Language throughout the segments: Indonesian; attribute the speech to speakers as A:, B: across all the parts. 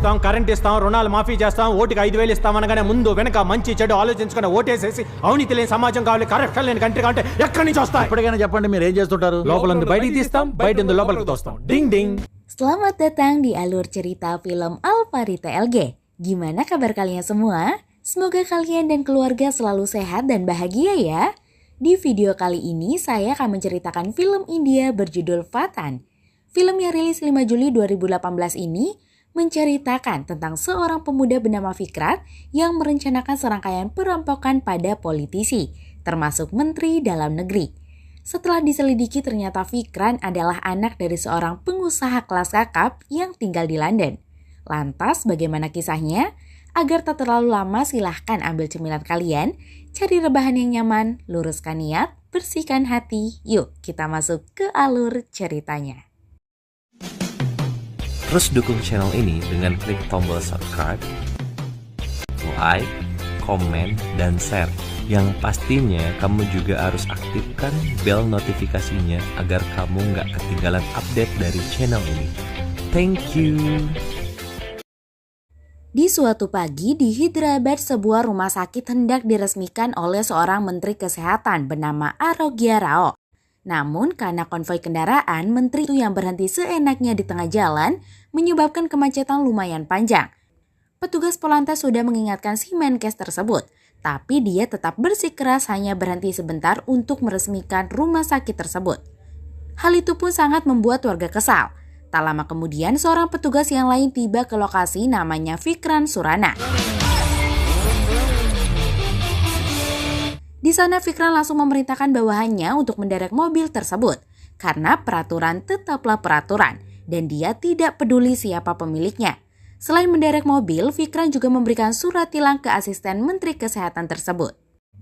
A: ఇస్తాం, కరెంట్ ఇస్తాం, రుణాలు మాఫీ చేస్తాం, ఓటుకి 5,000 ఇస్తాం అనగానే ముందు వెనక మంచి చెడు ఆలోచించుకుని ఓటేసేసి అవినీతి లేని సమాజం కావాలి, కరప్షన్ లేని కంట్రీ కావాలి, ఎక్కడి నుంచి వస్తాయి?
B: ఇప్పటికైనా చెప్పండి, మీరు ఏం చేస్తుంటారు?
A: లోపల బయటికి తీస్తాం, బయట లోపలికి తోస్తాం. డింగ్ డింగ్.
C: Selamat datang di alur cerita film Alpari TLG. Gimana kabar kalian semua? Semoga kalian dan keluarga selalu sehat dan bahagia ya. Di video kali ini saya akan menceritakan film India berjudul Vatan. Film yang rilis 5 Juli 2018 ini menceritakan tentang seorang pemuda bernama Vikran yang merencanakan serangkaian perampokan pada politisi, termasuk menteri dalam negeri. Setelah diselidiki ternyata Vikran adalah anak dari seorang pengusaha kelas kakap yang tinggal di London. Lantas bagaimana kisahnya? Agar tak terlalu lama silahkan ambil cemilan kalian, cari rebahan yang nyaman, luruskan niat, bersihkan hati. Yuk kita masuk ke alur ceritanya.
D: Terus dukung channel ini dengan klik tombol subscribe, like, komen, dan share. Yang pastinya kamu juga harus aktifkan bel notifikasinya agar kamu nggak ketinggalan update dari channel ini. Thank you.
C: Di suatu pagi di Hyderabad, sebuah rumah sakit hendak diresmikan oleh seorang menteri kesehatan bernama Arogya Rao. Namun karena konvoi kendaraan, menteri itu yang berhenti seenaknya di tengah jalan menyebabkan kemacetan lumayan panjang. Petugas Polantas sudah mengingatkan si Menkes tersebut, tapi dia tetap bersikeras hanya berhenti sebentar untuk meresmikan rumah sakit tersebut. Hal itu pun sangat membuat warga kesal. Tak lama kemudian seorang petugas yang lain tiba ke lokasi, namanya Vikran Surana. Di sana Vikran langsung memerintahkan bawahannya untuk menderek mobil tersebut karena peraturan tetaplah peraturan dan dia tidak peduli siapa pemiliknya. Selain menderek mobil, Vikran juga memberikan surat tilang ke asisten Menteri Kesehatan tersebut.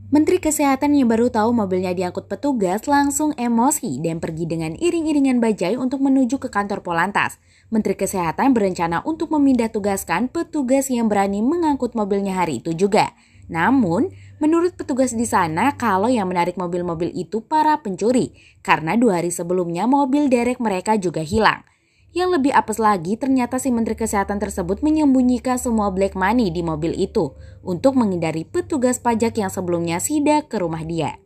C: Menteri Kesehatan yang baru tahu mobilnya diangkut petugas langsung emosi dan pergi dengan iring-iringan bajai untuk menuju ke kantor Polantas. Menteri Kesehatan berencana untuk memindah tugaskan petugas yang berani mengangkut mobilnya hari itu juga. Namun, menurut petugas di sana, kalau yang menarik mobil-mobil itu para pencuri, karena 2 hari sebelumnya mobil derek mereka juga hilang. Yang lebih apes lagi, ternyata si Menteri Kesehatan tersebut menyembunyikan semua black money di mobil itu untuk menghindari petugas pajak yang sebelumnya sidak ke rumah dia.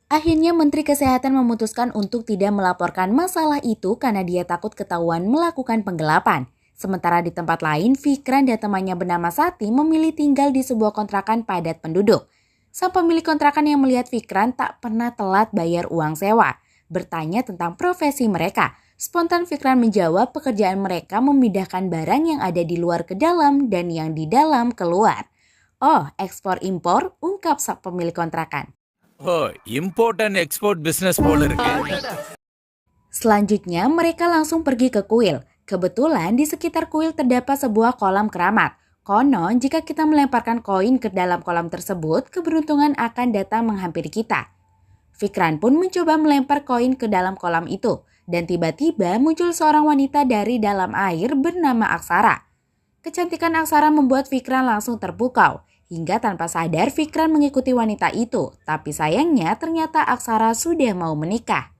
C: Akhirnya Menteri Kesehatan memutuskan untuk tidak melaporkan masalah itu karena dia takut ketahuan melakukan penggelapan. Sementara di tempat lain, Vikran dan temannya bernama Sati memilih tinggal di sebuah kontrakan padat penduduk. Sang pemilik kontrakan yang melihat Vikran tak pernah telat bayar uang sewa, bertanya tentang profesi mereka. Spontan Vikran menjawab pekerjaan mereka memindahkan barang yang ada di luar ke dalam dan yang di dalam keluar. Oh, ekspor-impor, ungkap sang pemilik kontrakan.
E: Oh, import and export business போல இருக்கு.
C: Selanjutnya mereka langsung pergi ke kuil. Kebetulan di sekitar kuil terdapat sebuah kolam keramat. Konon jika kita melemparkan koin ke dalam kolam tersebut, keberuntungan akan datang menghampiri kita. Vikran pun mencoba melempar koin ke dalam kolam itu. Dan tiba-tiba muncul seorang wanita dari dalam air bernama Aksara. Kecantikan Aksara membuat Vikran langsung terpukau. Hingga tanpa sadar Vikran mengikuti wanita itu. Tapi sayangnya ternyata Aksara sudah mau menikah.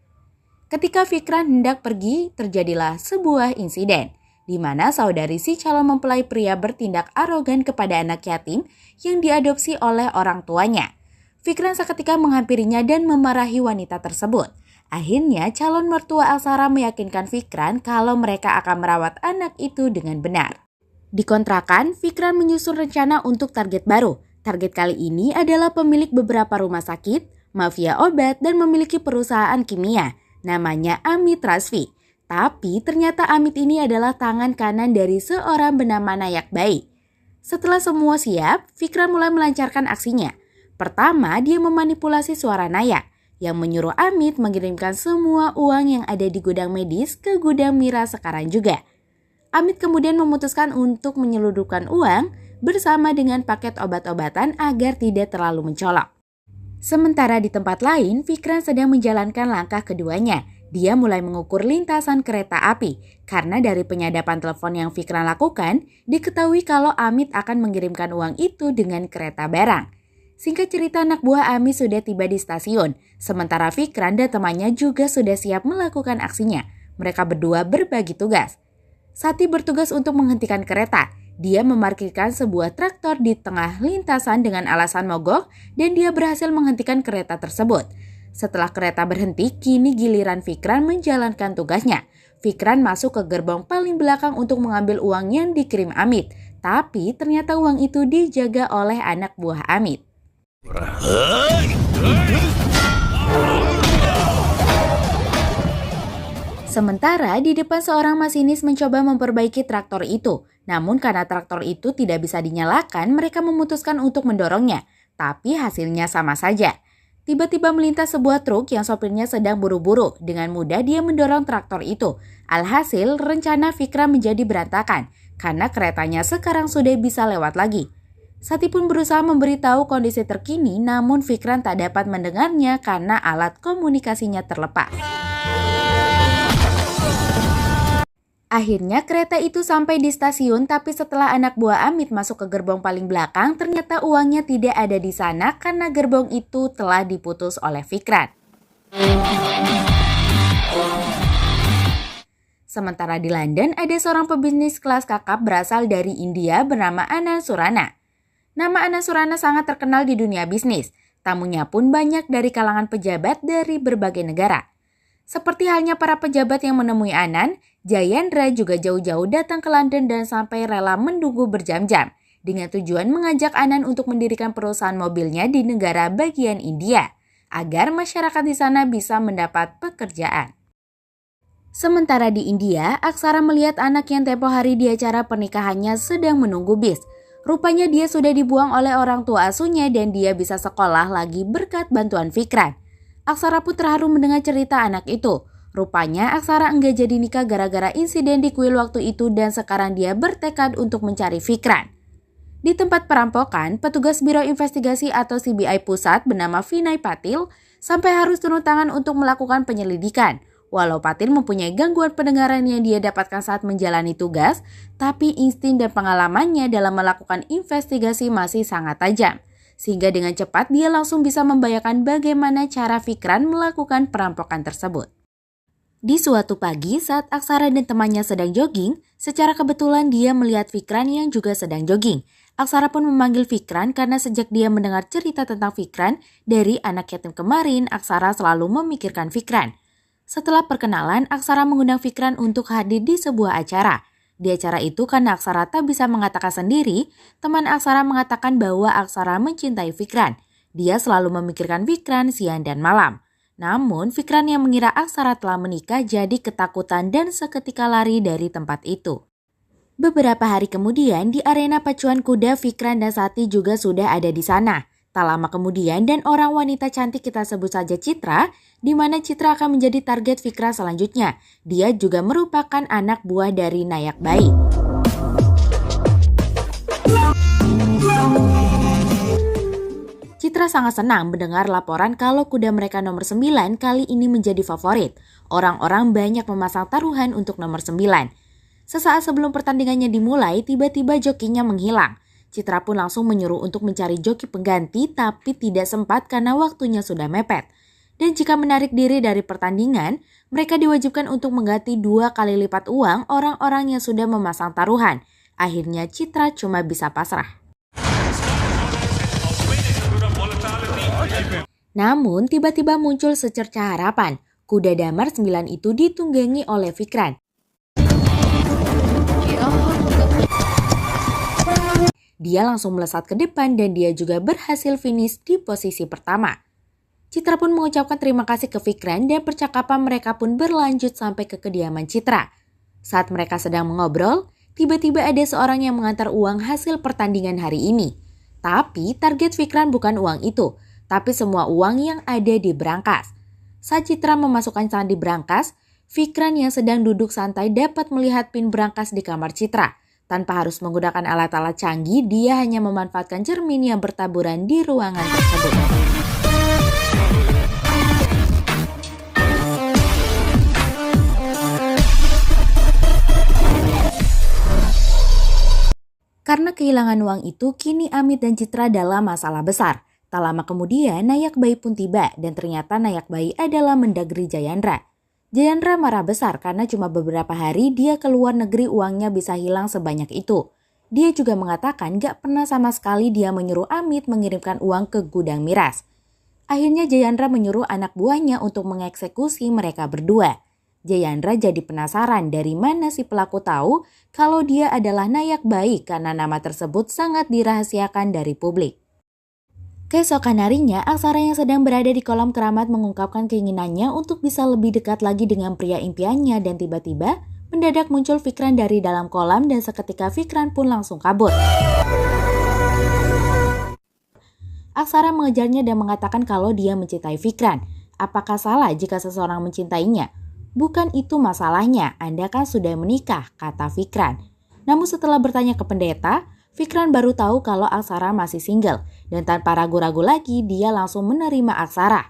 C: Ketika Vikran hendak pergi, terjadilah sebuah insiden. Di mana saudari si calon mempelai pria bertindak arogan kepada anak yatim yang diadopsi oleh orang tuanya. Vikran seketika menghampirinya dan memarahi wanita tersebut. Akhirnya calon mertua Aksara meyakinkan Vikran kalau mereka akan merawat anak itu dengan benar. Di kontrakan, Vikran menyusun rencana untuk target baru. Target kali ini adalah pemilik beberapa rumah sakit, mafia obat, dan memiliki perusahaan kimia. Namanya Amit Rasvi. Tapi ternyata Amit ini adalah tangan kanan dari seorang bernama Nayak Bai. Setelah semua siap, Vikran mulai melancarkan aksinya. Pertama, dia memanipulasi suara Nayak yang menyuruh Amit mengirimkan semua uang yang ada di gudang medis ke gudang miras sekarang juga. Amit kemudian memutuskan untuk menyelundupkan uang bersama dengan paket obat-obatan agar tidak terlalu mencolok. Sementara di tempat lain, Vikran sedang menjalankan langkah keduanya. Dia mulai mengukur lintasan kereta api karena dari penyadapan telepon yang Vikran lakukan, diketahui kalau Amit akan mengirimkan uang itu dengan kereta barang. Singkat cerita, anak buah Amit sudah tiba di stasiun, sementara Vikran dan temannya juga sudah siap melakukan aksinya. Mereka berdua berbagi tugas. Sati bertugas untuk menghentikan kereta. Dia memarkirkan sebuah traktor di tengah lintasan dengan alasan mogok dan dia berhasil menghentikan kereta tersebut. Setelah kereta berhenti, kini giliran Fikran menjalankan tugasnya. Fikran masuk ke gerbong paling belakang untuk mengambil uang yang dikirim Amit. Tapi ternyata uang itu dijaga oleh anak buah Amit. Sementara di depan seorang masinis mencoba memperbaiki traktor itu. Namun karena traktor itu tidak bisa dinyalakan, mereka memutuskan untuk mendorongnya. Tapi hasilnya sama saja. Tiba-tiba melintas sebuah truk yang sopirnya sedang buru-buru. Dengan mudah dia mendorong traktor itu. Alhasil rencana Fikran menjadi berantakan. Karena keretanya sekarang sudah bisa lewat lagi. Sati pun berusaha memberitahu kondisi terkini, namun Fikran tak dapat mendengarnya karena alat komunikasinya terlepas. Akhirnya kereta itu sampai di stasiun, tapi setelah anak buah Amit masuk ke gerbong paling belakang, ternyata uangnya tidak ada di sana karena gerbong itu telah diputus oleh Fikran. Sementara di London, ada seorang pebisnis kelas kakap berasal dari India bernama Anand Surana. Nama Anand Surana sangat terkenal di dunia bisnis. Tamunya pun banyak dari kalangan pejabat dari berbagai negara. Seperti halnya para pejabat yang menemui Anand, Jayendra juga jauh-jauh datang ke London dan sampai rela menunggu berjam-jam dengan tujuan mengajak Anand untuk mendirikan perusahaan mobilnya di negara bagian India agar masyarakat di sana bisa mendapat pekerjaan. Sementara di India, Aksara melihat anak yang tempo hari di acara pernikahannya sedang menunggu bis. Rupanya dia sudah dibuang oleh orang tua asuhnya dan dia bisa sekolah lagi berkat bantuan Fikran. Aksara pun terharu mendengar cerita anak itu. Rupanya Aksara enggak jadi nikah gara-gara insiden di kuil waktu itu dan sekarang dia bertekad untuk mencari Fikran. Di tempat perampokan, petugas Biro Investigasi atau CBI Pusat bernama Vinay Patil sampai harus turun tangan untuk melakukan penyelidikan. Walau Patil mempunyai gangguan pendengaran yang dia dapatkan saat menjalani tugas, tapi insting dan pengalamannya dalam melakukan investigasi masih sangat tajam. Sehingga dengan cepat dia langsung bisa membayangkan bagaimana cara Fikran melakukan perampokan tersebut. Di suatu pagi saat Aksara dan temannya sedang jogging, secara kebetulan dia melihat Fikran yang juga sedang jogging. Aksara pun memanggil Fikran karena sejak dia mendengar cerita tentang Fikran dari anak yatim kemarin, Aksara selalu memikirkan Fikran. Setelah perkenalan, Aksara mengundang Fikran untuk hadir di sebuah acara. Di acara itu karena Aksara tak bisa mengatakan sendiri, teman Aksara mengatakan bahwa Aksara mencintai Fikran. Dia selalu memikirkan Fikran siang dan malam. Namun Fikran yang mengira Aksara telah menikah jadi ketakutan dan seketika lari dari tempat itu. Beberapa hari kemudian di arena pacuan kuda Fikran dan Sati juga sudah ada di sana. Tak lama kemudian dan orang wanita cantik kita sebut saja Citra, di mana Citra akan menjadi target Fikran selanjutnya. Dia juga merupakan anak buah dari Nayak Bayi. Citra sangat senang mendengar laporan kalau kuda mereka nomor 9 kali ini menjadi favorit. Orang-orang banyak memasang taruhan untuk nomor 9. Sesaat sebelum pertandingannya dimulai, tiba-tiba jokinya menghilang. Citra pun langsung menyuruh untuk mencari joki pengganti tapi tidak sempat karena waktunya sudah mepet. Dan jika menarik diri dari pertandingan, mereka diwajibkan untuk mengganti 2 kali lipat uang orang-orang yang sudah memasang taruhan. Akhirnya Citra cuma bisa pasrah. Namun tiba-tiba muncul secerca harapan. Kuda damar 9 itu ditunggangi oleh Fikran. Dia langsung melesat ke depan dan dia juga berhasil finish di posisi pertama. Citra pun mengucapkan terima kasih ke Fikran dan percakapan mereka pun berlanjut sampai ke kediaman Citra. Saat mereka sedang mengobrol, tiba-tiba ada seorang yang mengantar uang hasil pertandingan hari ini. Tapi target Fikran bukan uang itu, tapi semua uang yang ada di berangkas. Saat Citra memasukkan sandi berangkas, Fikran yang sedang duduk santai dapat melihat pin berangkas di kamar Citra. Tanpa harus menggunakan alat-alat canggih, dia hanya memanfaatkan cermin yang bertaburan di ruangan tersebut. Karena kehilangan uang itu, kini Amit dan Citra dalam masalah besar. Tak lama kemudian, Nayak Bayi pun tiba dan ternyata Nayak Bayi adalah Mendagri Jayendra. Jayandra marah besar karena cuma beberapa hari dia keluar negeri uangnya bisa hilang sebanyak itu. Dia juga mengatakan gak pernah sama sekali dia menyuruh Amit mengirimkan uang ke gudang miras. Akhirnya Jayandra menyuruh anak buahnya untuk mengeksekusi mereka berdua. Jayandra jadi penasaran dari mana si pelaku tahu kalau dia adalah Nayak baik karena nama tersebut sangat dirahasiakan dari publik. Keesokan harinya, Aksara yang sedang berada di kolam keramat mengungkapkan keinginannya untuk bisa lebih dekat lagi dengan pria impiannya dan tiba-tiba mendadak muncul Fikran dari dalam kolam dan seketika Fikran pun langsung kabur. Aksara mengejarnya dan mengatakan kalau dia mencintai Fikran. Apakah salah jika seseorang mencintainya? Bukan itu masalahnya, Anda kan sudah menikah, kata Fikran. Namun setelah bertanya ke pendeta, Fikran baru tahu kalau Aksara masih single dan tanpa ragu-ragu lagi dia langsung menerima Aksara.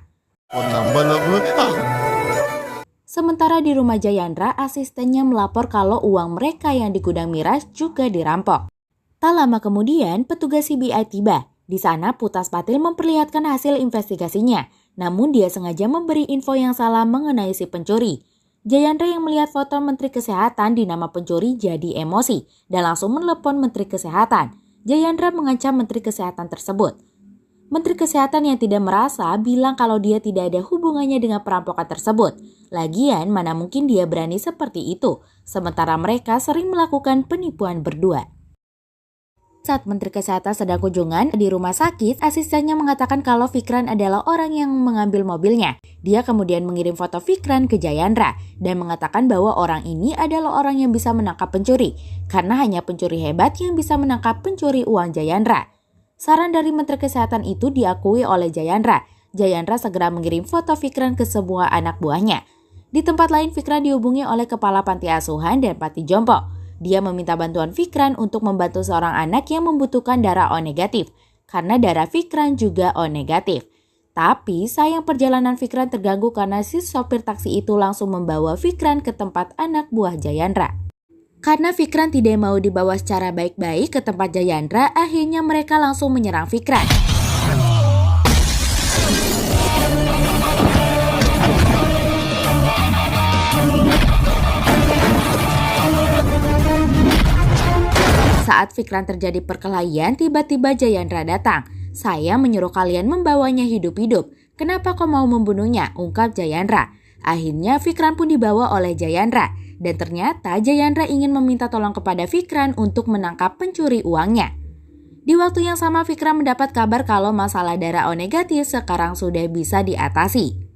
C: Sementara di rumah Jayandra, asistennya melapor kalau uang mereka yang di gudang miras juga dirampok. Tak lama kemudian, petugas CBI tiba. Di sana Putas Patil memperlihatkan hasil investigasinya, namun dia sengaja memberi info yang salah mengenai si pencuri. Jayandra yang melihat foto Menteri Kesehatan di nama pencuri jadi emosi dan langsung menelepon Menteri Kesehatan. Jayandra mengancam Menteri Kesehatan tersebut. Menteri Kesehatan yang tidak merasa bilang kalau dia tidak ada hubungannya dengan perampokan tersebut. Lagian mana mungkin dia berani seperti itu, sementara mereka sering melakukan penipuan berdua. Saat Menteri Kesehatan sedang kunjungan di rumah sakit, asistennya mengatakan kalau Fikran adalah orang yang mengambil mobilnya. Dia kemudian mengirim foto Fikran ke Jayandra dan mengatakan bahwa orang ini adalah orang yang bisa menangkap pencuri, karena hanya pencuri hebat yang bisa menangkap pencuri uang Jayandra. Saran dari Menteri Kesehatan itu diakui oleh Jayandra. Jayandra segera mengirim foto Fikran ke semua anak buahnya. Di tempat lain, Fikran dihubungi oleh Kepala Panti Asuhan dan Panti Jompo. Dia meminta bantuan Fikran untuk membantu seorang anak yang membutuhkan darah O negatif, karena darah Fikran juga O negatif. Tapi sayang perjalanan Fikran terganggu karena si sopir taksi itu langsung membawa Fikran ke tempat anak buah Jayandra. Karena Fikran tidak mau dibawa secara baik-baik ke tempat Jayandra, akhirnya mereka langsung menyerang Fikran. Saat Fikran terjadi perkelahian, tiba-tiba Jayandra datang. Saya menyuruh kalian membawanya hidup-hidup. Kenapa kau mau membunuhnya? Ungkap Jayandra. Akhirnya Fikran pun dibawa oleh Jayandra. Dan ternyata Jayandra ingin meminta tolong kepada Fikran untuk menangkap pencuri uangnya. Di waktu yang sama Fikran mendapat kabar kalau masalah darah O negatif sekarang sudah bisa diatasi.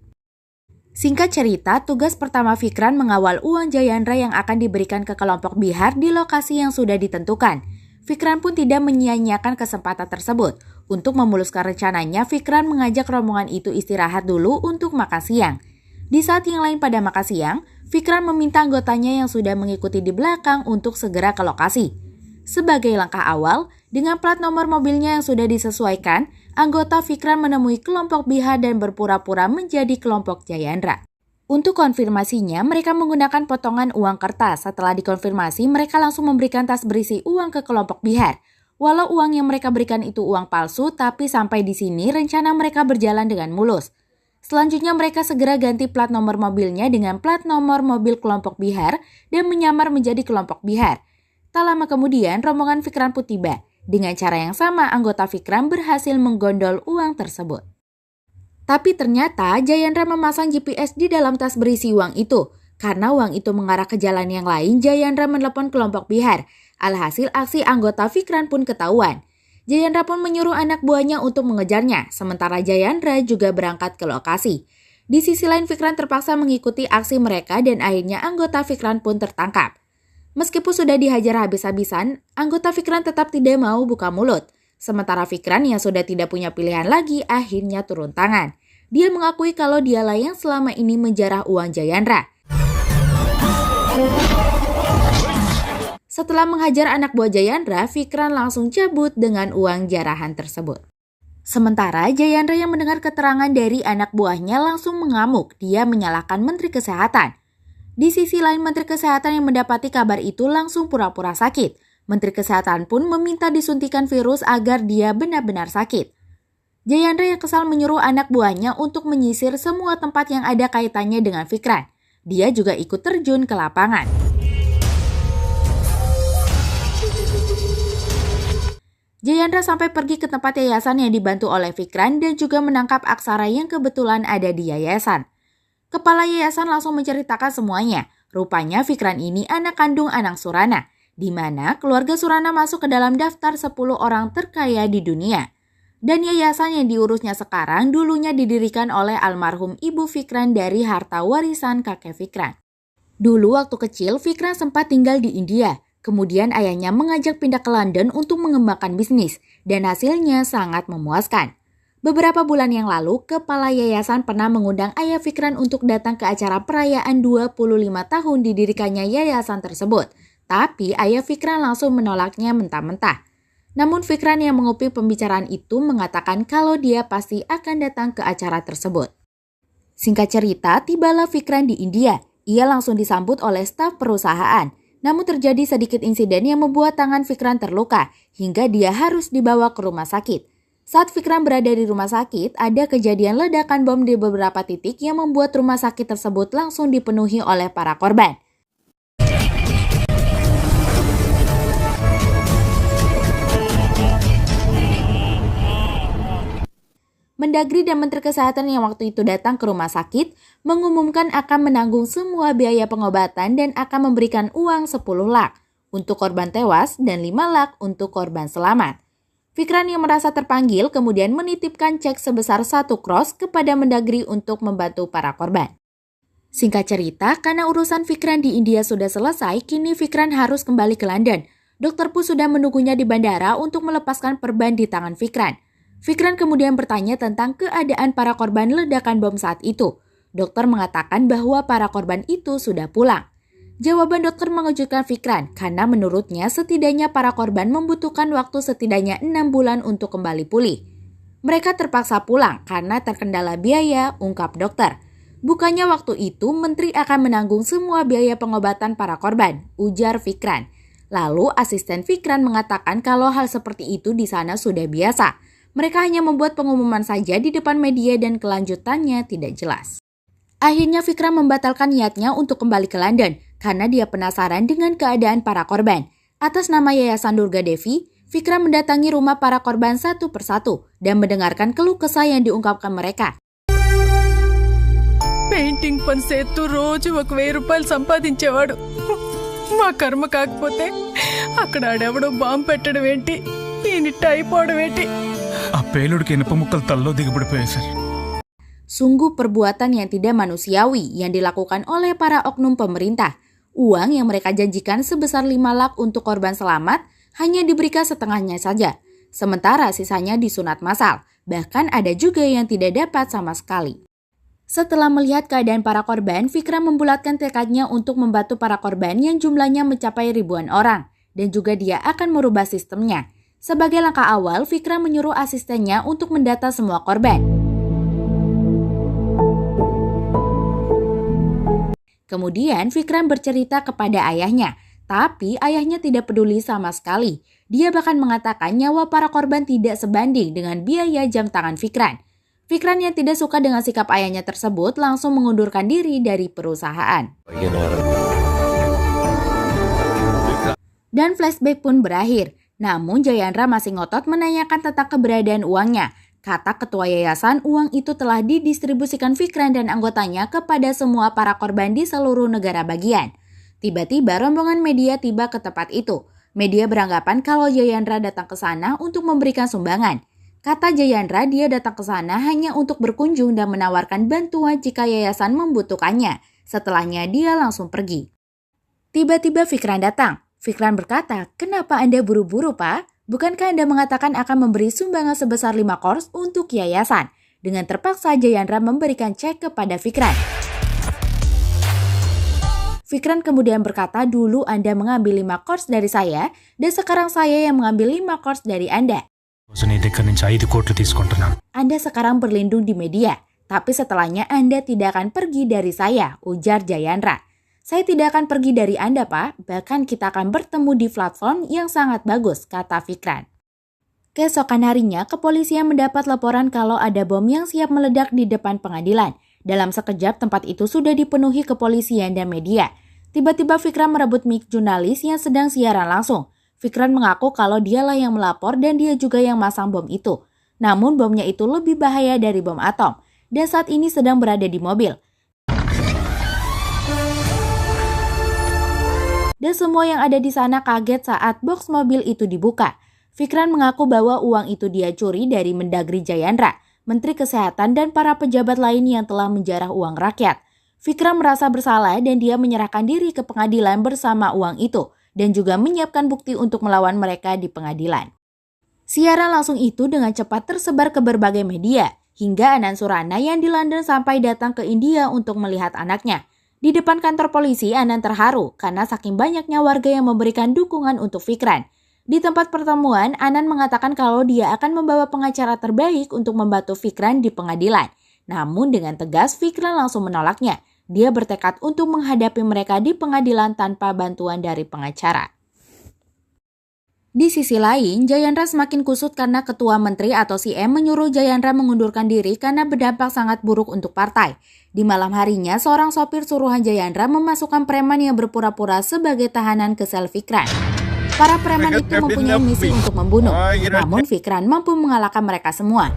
C: Singkat cerita, tugas pertama Fikran mengawal uang Jayandra yang akan diberikan ke kelompok Bihar di lokasi yang sudah ditentukan. Fikran pun tidak menyia-nyiakan kesempatan tersebut. Untuk memuluskan rencananya, Fikran mengajak rombongan itu istirahat dulu untuk makan siang. Di saat yang lain pada makan siang, Fikran meminta anggotanya yang sudah mengikuti di belakang untuk segera ke lokasi. Sebagai langkah awal, dengan plat nomor mobilnya yang sudah disesuaikan, anggota Fikran menemui kelompok Bihar dan berpura-pura menjadi kelompok Jayandra. Untuk konfirmasinya, mereka menggunakan potongan uang kertas. Setelah dikonfirmasi, mereka langsung memberikan tas berisi uang ke kelompok Bihar. Walau uang yang mereka berikan itu uang palsu, tapi sampai di sini rencana mereka berjalan dengan mulus. Selanjutnya mereka segera ganti plat nomor mobilnya dengan plat nomor mobil kelompok Bihar dan menyamar menjadi kelompok Bihar. Tak lama kemudian, rombongan Fikran pun tiba. Dengan cara yang sama, anggota Fikran berhasil menggondol uang tersebut. Tapi ternyata Jayandra memasang GPS di dalam tas berisi uang itu. Karena uang itu mengarah ke jalan yang lain, Jayandra menelepon kelompok Bihar. Alhasil aksi anggota Fikran pun ketahuan. Jayandra pun menyuruh anak buahnya untuk mengejarnya, sementara Jayandra juga berangkat ke lokasi. Di sisi lain, Fikran terpaksa mengikuti aksi mereka dan akhirnya anggota Fikran pun tertangkap. Meskipun sudah dihajar habis-habisan, anggota Fikran tetap tidak mau buka mulut. Sementara Fikran yang sudah tidak punya pilihan lagi akhirnya turun tangan. Dia mengakui kalau dialah yang selama ini menjarah uang Jayandra. Setelah menghajar anak buah Jayandra, Fikran langsung cabut dengan uang jarahan tersebut. Sementara Jayandra yang mendengar keterangan dari anak buahnya langsung mengamuk. Dia menyalahkan Menteri Kesehatan. Di sisi lain, Menteri Kesehatan yang mendapati kabar itu langsung pura-pura sakit. Menteri Kesehatan pun meminta disuntikan virus agar dia benar-benar sakit. Jayandra yang kesal menyuruh anak buahnya untuk menyisir semua tempat yang ada kaitannya dengan Fikran. Dia juga ikut terjun ke lapangan. Jayandra sampai pergi ke tempat yayasan yang dibantu oleh Fikran dan juga menangkap Aksara yang kebetulan ada di yayasan. Kepala yayasan langsung menceritakan semuanya. Rupanya Fikran ini anak kandung Anang Surana, di mana keluarga Surana masuk ke dalam daftar 10 orang terkaya di dunia. Dan yayasan yang diurusnya sekarang dulunya didirikan oleh almarhum Ibu Fikran dari harta warisan kakek Fikran. Dulu waktu kecil Fikran sempat tinggal di India. Kemudian ayahnya mengajak pindah ke London untuk mengembangkan bisnis dan hasilnya sangat memuaskan. Beberapa bulan yang lalu, kepala yayasan pernah mengundang ayah Fikran untuk datang ke acara perayaan 25 tahun didirikannya yayasan tersebut. Tapi ayah Fikran langsung menolaknya mentah-mentah. Namun Fikran yang menguping pembicaraan itu mengatakan kalau dia pasti akan datang ke acara tersebut. Singkat cerita, tibalah Fikran di India. Ia langsung disambut oleh staf perusahaan. Namun terjadi sedikit insiden yang membuat tangan Fikran terluka hingga dia harus dibawa ke rumah sakit. Saat Fikran berada di rumah sakit, ada kejadian ledakan bom di beberapa titik yang membuat rumah sakit tersebut langsung dipenuhi oleh para korban. Mendagri dan Menteri Kesehatan yang waktu itu datang ke rumah sakit mengumumkan akan menanggung semua biaya pengobatan dan akan memberikan uang 10 lak untuk korban tewas dan 5 lak untuk korban selamat. Fikran yang merasa terpanggil kemudian menitipkan cek sebesar 1 kros kepada Mendagri untuk membantu para korban. Singkat cerita, karena urusan Fikran di India sudah selesai, kini Fikran harus kembali ke London. Dokter pun sudah menunggunya di bandara untuk melepaskan perban di tangan Fikran. Fikran kemudian bertanya tentang keadaan para korban ledakan bom saat itu. Dokter mengatakan bahwa para korban itu sudah pulang. Jawaban dokter mengejutkan Fikran karena menurutnya setidaknya para korban membutuhkan waktu setidaknya 6 bulan untuk kembali pulih. Mereka terpaksa pulang karena terkendala biaya, ungkap dokter. Bukannya waktu itu menteri akan menanggung semua biaya pengobatan para korban, ujar Fikran. Lalu asisten Fikran mengatakan kalau hal seperti itu di sana sudah biasa. Mereka hanya membuat pengumuman saja di depan media dan kelanjutannya tidak jelas. Akhirnya Fikran membatalkan niatnya untuk kembali ke London karena dia penasaran dengan keadaan para korban. Atas nama Yayasan Durga Devi, Fikran mendatangi rumah para korban satu persatu dan mendengarkan keluh kesah yang diungkapkan mereka.
B: Painting పని చేస్తూ రోజు 1,000 రూపాయలు సంపాదించేవాడు. మా కర్మ కాకపోతే అక్కడ ఆడెవడో బాంబు పెట్టడం ఏంటి, ఈయన టైపోవడం ఏంటి.
F: ఆ పేలుడికి ఇనుప ముక్కలు తల్లో దిగబడిపోయాయి sir.
C: Sungguh perbuatan yang tidak manusiawi yang dilakukan oleh para oknum pemerintah. Uang yang mereka janjikan sebesar 5 lak untuk korban selamat hanya diberikan setengahnya saja. Sementara sisanya disunat massal. Bahkan ada juga yang tidak dapat sama sekali. Setelah melihat keadaan para korban, Fikran membulatkan tekadnya untuk membantu para korban yang jumlahnya mencapai ribuan orang. Dan juga dia akan merubah sistemnya. Sebagai langkah awal, Fikran menyuruh asistennya untuk mendata semua korban. Kemudian Fikran bercerita kepada ayahnya, tapi ayahnya tidak peduli sama sekali. Dia bahkan mengatakan nyawa para korban tidak sebanding dengan biaya jam tangan Fikran. Fikran yang tidak suka dengan sikap ayahnya tersebut langsung mengundurkan diri dari perusahaan. Dan flashback pun berakhir. Namun Jayandra masih ngotot menanyakan tentang keberadaan uangnya. Kata ketua yayasan, uang itu telah didistribusikan Fikran dan anggotanya kepada semua para korban di seluruh negara bagian. Tiba-tiba rombongan media tiba ke tempat itu. Media beranggapan kalau Jayandra datang ke sana untuk memberikan sumbangan. Kata Jayandra, dia datang ke sana hanya untuk berkunjung dan menawarkan bantuan jika yayasan membutuhkannya. Setelahnya dia langsung pergi. Tiba-tiba Fikran datang. Fikran berkata, "Kenapa Anda buru-buru, Pak? Bukankah Anda mengatakan akan memberi sumbangan sebesar 5 kors untuk yayasan?" Dengan terpaksa Jayandra memberikan cek kepada Fikran. Fikran kemudian berkata, "Dulu Anda mengambil 5 kors dari saya dan sekarang saya yang mengambil 5 kors dari Anda.
F: నీ దగ్గర నుంచి 5 కోట్లు తీసుకుంటున్నాను.
C: Anda sekarang berlindung di media, tapi setelahnya Anda tidak akan pergi dari saya," ujar Jayandra. "Saya tidak akan pergi dari Anda, Pak. Bahkan kita akan bertemu di platform yang sangat bagus," kata Fikran. Keesokan harinya, kepolisian mendapat laporan kalau ada bom yang siap meledak di depan pengadilan. Dalam sekejap tempat itu sudah dipenuhi kepolisian dan media. Tiba-tiba Fikran merebut mic jurnalis yang sedang siaran langsung. Fikran mengaku kalau dialah yang melapor dan dia juga yang masang bom itu. Namun bomnya itu lebih bahaya dari bom atom dan saat ini sedang berada di mobil. Dan semua yang ada di sana kaget saat box mobil itu dibuka. Fikran mengaku bahwa uang itu dia curi dari Mendagri Jayandra, Menteri Kesehatan dan para pejabat lain yang telah menjarah uang rakyat. Fikran merasa bersalah dan dia menyerahkan diri ke pengadilan bersama uang itu dan juga menyiapkan bukti untuk melawan mereka di pengadilan. Siaran langsung itu dengan cepat tersebar ke berbagai media, hingga Anand Surana yang di London sampai datang ke India untuk melihat anaknya. Di depan kantor polisi, Anand terharu karena saking banyaknya warga yang memberikan dukungan untuk Fikran. Di tempat pertemuan, Anand mengatakan kalau dia akan membawa pengacara terbaik untuk membantu Fikran di pengadilan. Namun dengan tegas, Fikran langsung menolaknya. Dia bertekad untuk menghadapi mereka di pengadilan tanpa bantuan dari pengacara. Di sisi lain, Jayandra semakin kusut karena ketua menteri atau CM menyuruh Jayandra mengundurkan diri karena berdampak sangat buruk untuk partai. Di malam harinya, seorang sopir suruhan Jayandra memasukkan preman yang berpura-pura sebagai tahanan ke sel Fikran. Para preman itu mempunyai misi untuk membunuh, namun Fikran mampu mengalahkan mereka semua.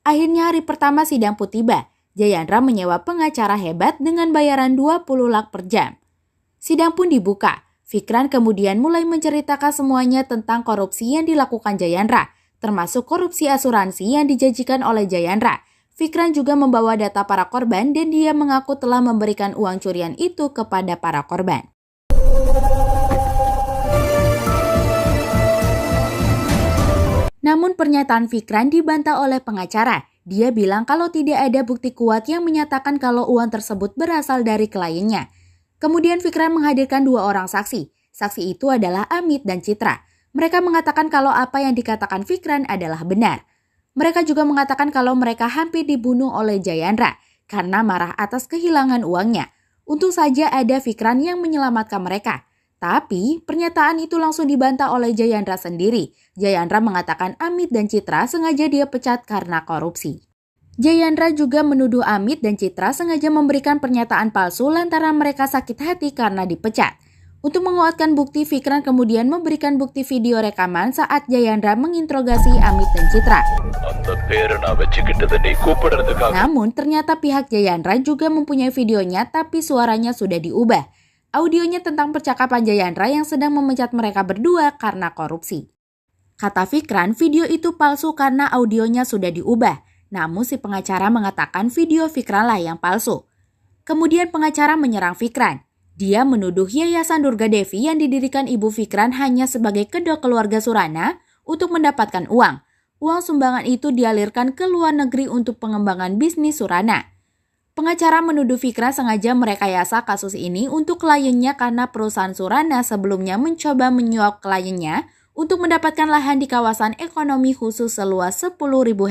C: Akhirnya hari pertama sidang pun tiba. Jayandra menyewa pengacara hebat dengan bayaran 20 lak per jam. Sidang pun dibuka. Fikran kemudian mulai menceritakan semuanya tentang korupsi yang dilakukan Jayandra, termasuk korupsi asuransi yang dijanjikan oleh Jayandra. Fikran juga membawa data para korban dan dia mengaku telah memberikan uang curian itu kepada para korban. Namun pernyataan Fikran dibantah oleh pengacara. Dia bilang kalau tidak ada bukti kuat yang menyatakan kalau uang tersebut berasal dari kliennya. Kemudian Fikran menghadirkan 2 orang saksi. Saksi itu adalah Amit dan Citra. Mereka mengatakan kalau apa yang dikatakan Fikran adalah benar. Mereka juga mengatakan kalau mereka hampir dibunuh oleh Jayandra karena marah atas kehilangan uangnya. Untung saja ada Fikran yang menyelamatkan mereka. Tapi pernyataan itu langsung dibantah oleh Jayandra sendiri. Jayandra mengatakan Amit dan Citra sengaja dia pecat karena korupsi. Jayandra juga menuduh Amit dan Citra sengaja memberikan pernyataan palsu lantaran mereka sakit hati karena dipecat. Untuk menguatkan bukti, Fikran kemudian memberikan bukti video rekaman saat Jayandra menginterogasi Amit dan Citra. Namun ternyata pihak Jayandra juga mempunyai videonya tapi suaranya sudah diubah. Audionya tentang percakapan Jayandra yang sedang memecat mereka berdua karena korupsi. Kata Fikran, video itu palsu karena audionya sudah diubah. Namun si pengacara mengatakan video Fikran lah yang palsu. Kemudian pengacara menyerang Fikran. Dia menuduh Yayasan Durga Devi yang didirikan ibu Fikran hanya sebagai kedok keluarga Surana untuk mendapatkan uang. Uang sumbangan itu dialirkan ke luar negeri untuk pengembangan bisnis Surana. Pengacara menuduh Fikran sengaja merekayasa kasus ini untuk kliennya karena perusahaan Surana sebelumnya mencoba menyuap kliennya untuk mendapatkan lahan di kawasan ekonomi khusus seluas 10.000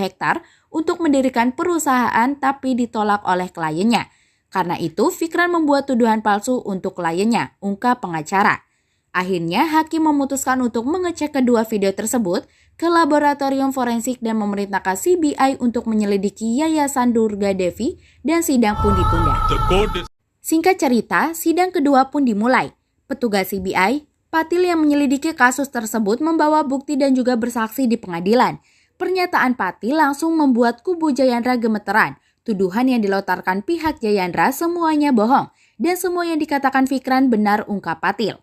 C: hektar untuk mendirikan perusahaan tapi ditolak oleh kliennya. Karena itu, Fikran membuat tuduhan palsu untuk kliennya, ungkap pengacara. Akhirnya, hakim memutuskan untuk mengecek kedua video tersebut ke laboratorium forensik dan memerintahkan CBI untuk menyelidiki Yayasan Durga Devi dan sidang pun ditunda. Singkat cerita, sidang kedua pun dimulai. Petugas CBI, Patil yang menyelidiki kasus tersebut membawa bukti dan juga bersaksi di pengadilan. Pernyataan Patil langsung membuat kubu Jayandra gemeteran. Tuduhan yang dilontarkan pihak Jayandra semuanya bohong dan semua yang dikatakan Fikran benar, ungkap Patil.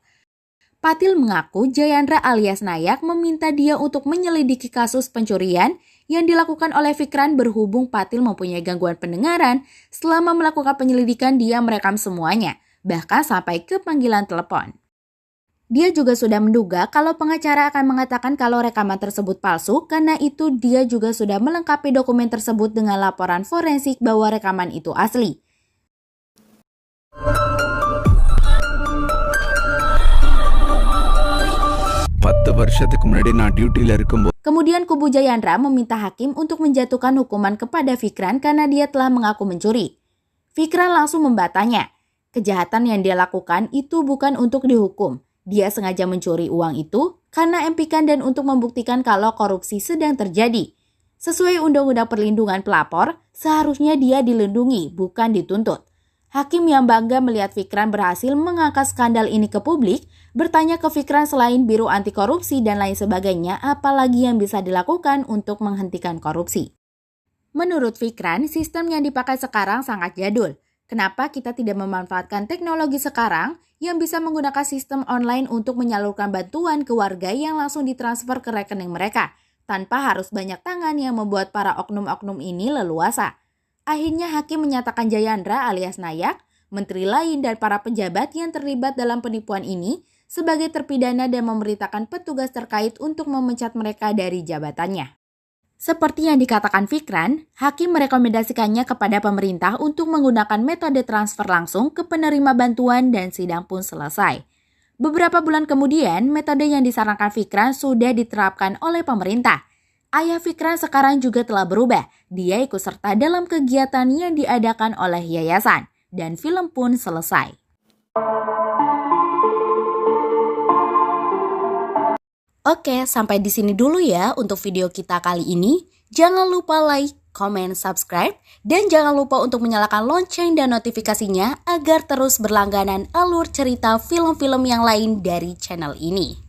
C: Patil mengaku Jayandra alias Nayak meminta dia untuk menyelidiki kasus pencurian yang dilakukan oleh Fikran berhubung Patil mempunyai gangguan pendengaran. Selama melakukan penyelidikan dia merekam semuanya, bahkan sampai ke panggilan telepon. Dia juga sudah menduga kalau pengacara akan mengatakan kalau rekaman tersebut palsu, karena itu dia juga sudah melengkapi dokumen tersebut dengan laporan forensik bahwa rekaman itu asli. Kemudian kubu Jayandra meminta hakim untuk menjatuhkan hukuman kepada Fikran karena dia telah mengaku mencuri. Fikran langsung membantahnya. Kejahatan yang dia lakukan itu bukan untuk dihukum. Dia sengaja mencuri uang itu karena impikan dan untuk membuktikan kalau korupsi sedang terjadi. Sesuai Undang-Undang Perlindungan Pelapor, seharusnya dia dilindungi, bukan dituntut. Hakim yang bangga melihat Fikran berhasil mengangkat skandal ini ke publik, bertanya ke Fikran selain Biro Anti Korupsi dan lain sebagainya, apalagi yang bisa dilakukan untuk menghentikan korupsi. Menurut Fikran, sistem yang dipakai sekarang sangat jadul. Kenapa kita tidak memanfaatkan teknologi sekarang yang bisa menggunakan sistem online untuk menyalurkan bantuan ke warga yang langsung ditransfer ke rekening mereka, tanpa harus banyak tangan yang membuat para oknum-oknum ini leluasa. Akhirnya Hakim menyatakan Jayandra alias Nayak, menteri lain dan para pejabat yang terlibat dalam penipuan ini sebagai terpidana dan memerintahkan petugas terkait untuk memecat mereka dari jabatannya. Seperti yang dikatakan Fikran, Hakim merekomendasikannya kepada pemerintah untuk menggunakan metode transfer langsung ke penerima bantuan dan sidang pun selesai. Beberapa bulan kemudian, metode yang disarankan Fikran sudah diterapkan oleh pemerintah. Ayah Fikran sekarang juga telah berubah. Dia ikut serta dalam kegiatan yang diadakan oleh yayasan, dan film pun selesai. Oke, sampai di sini dulu ya untuk video kita kali ini. Jangan lupa like, comment, subscribe, dan jangan lupa untuk menyalakan lonceng dan notifikasinya agar terus berlangganan alur cerita film-film yang lain dari channel ini.